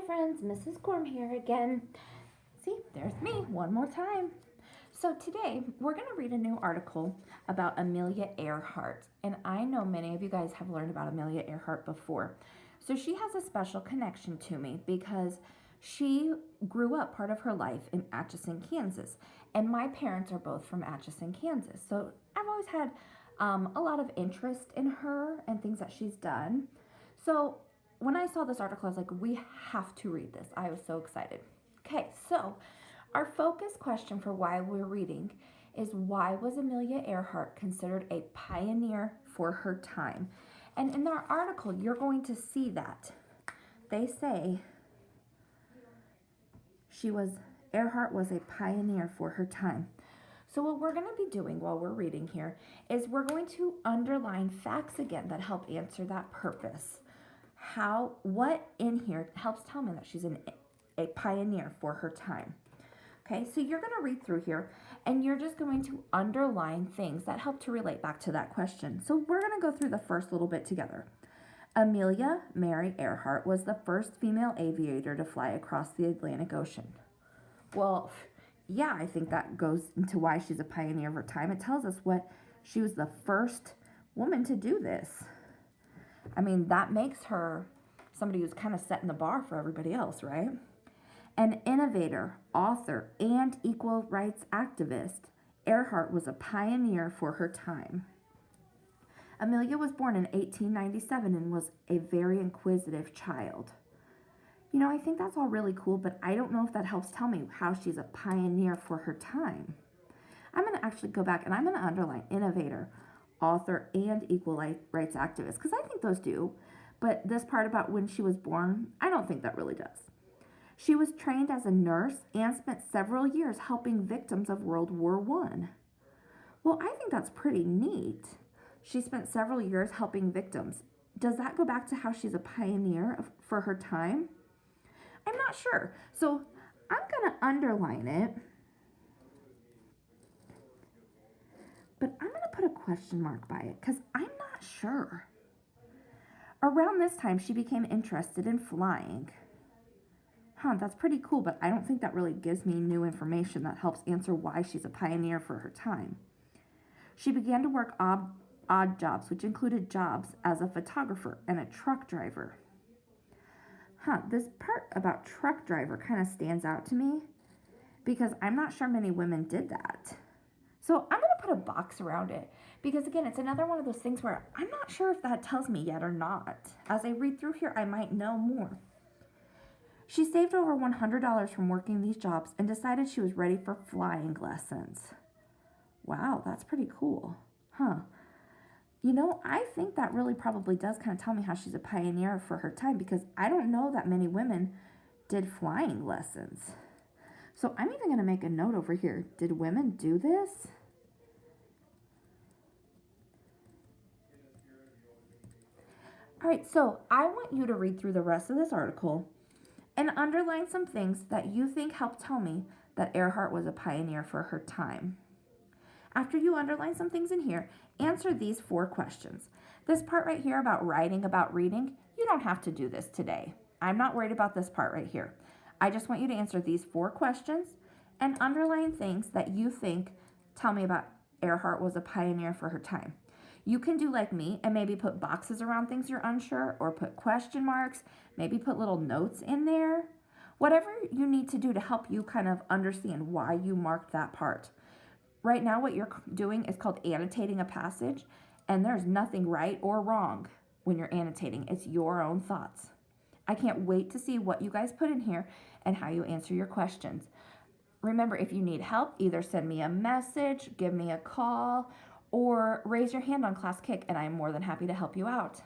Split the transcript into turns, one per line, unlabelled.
friends, Mrs. Gorm here again. See, there's me one more time. So today we're going to read a new article about Amelia Earhart. And I know many of you guys have learned about Amelia Earhart before. So she has a special connection to me because she grew up part of her life in Atchison, Kansas. And my parents are both from Atchison, Kansas. So I've always had a lot of interest in her and things that she's done. So when I saw this article, I was like, we have to read this. I was so excited. Okay, so our focus question for why we're reading is, why was Amelia Earhart considered a pioneer for her time? And in our article, you're going to see that. They say Earhart was a pioneer for her time. So what we're going to be doing while we're reading here is we're going to underline facts again that help answer that purpose. What in here helps tell me that she's a pioneer for her time. Okay, so you're going to read through here and you're just going to underline things that help to relate back to that question. So we're going to go through the first little bit together. Amelia Mary Earhart was the first female aviator to fly across the Atlantic Ocean. Well, yeah, I think that goes into why she's a pioneer of her time. It tells us she was the first woman to do this. I mean, that makes her somebody who's kind of setting the bar for everybody else, right? An innovator, author, and equal rights activist, Earhart was a pioneer for her time. Amelia was born in 1897 and was a very inquisitive child. You know, I think that's all really cool, but I don't know if that helps tell me how she's a pioneer for her time. I'm going to actually go back and I'm going to underline innovator, author, and equal rights activist, because I think those do. But this part about when she was born, I don't think that really does. She was trained as a nurse and spent several years helping victims of World War I. Well, I think that's pretty neat. She spent several years helping victims. Does that go back to how she's a pioneer for her time? I'm not sure. So I'm going to underline it. But I'm going to put a question mark by it because I'm not sure. Around this time, she became interested in flying. That's pretty cool, but I don't think that really gives me new information that helps answer why she's a pioneer for her time. She began to work odd jobs, which included jobs as a photographer and a truck driver. This part about truck driver kind of stands out to me because I'm not sure many women did that. So I'm going to put a box around it because, again, it's another one of those things where I'm not sure if that tells me yet or not. As I read through here, I might know more. She saved over $100 from working these jobs and decided she was ready for flying lessons. Wow, that's pretty cool. You know, I think that really probably does kind of tell me how she's a pioneer for her time because I don't know that many women did flying lessons. So I'm even going to make a note over here. Did women do this? All right, so I want you to read through the rest of this article and underline some things that you think help tell me that Earhart was a pioneer for her time. After you underline some things in here, answer these 4 questions. This part right here about writing about reading, you don't have to do this today. I'm not worried about this part right here. I just want you to answer these 4 questions and underline things that you think tell me about Earhart was a pioneer for her time. You can do like me and maybe put boxes around things you're unsure or put question marks, maybe put little notes in there. Whatever you need to do to help you kind of understand why you marked that part. Right now, what you're doing is called annotating a passage, and there's nothing right or wrong when you're annotating. It's your own thoughts. I can't wait to see what you guys put in here and how you answer your questions. Remember, if you need help, either send me a message, give me a call, or raise your hand on Class Kick, and I'm more than happy to help you out.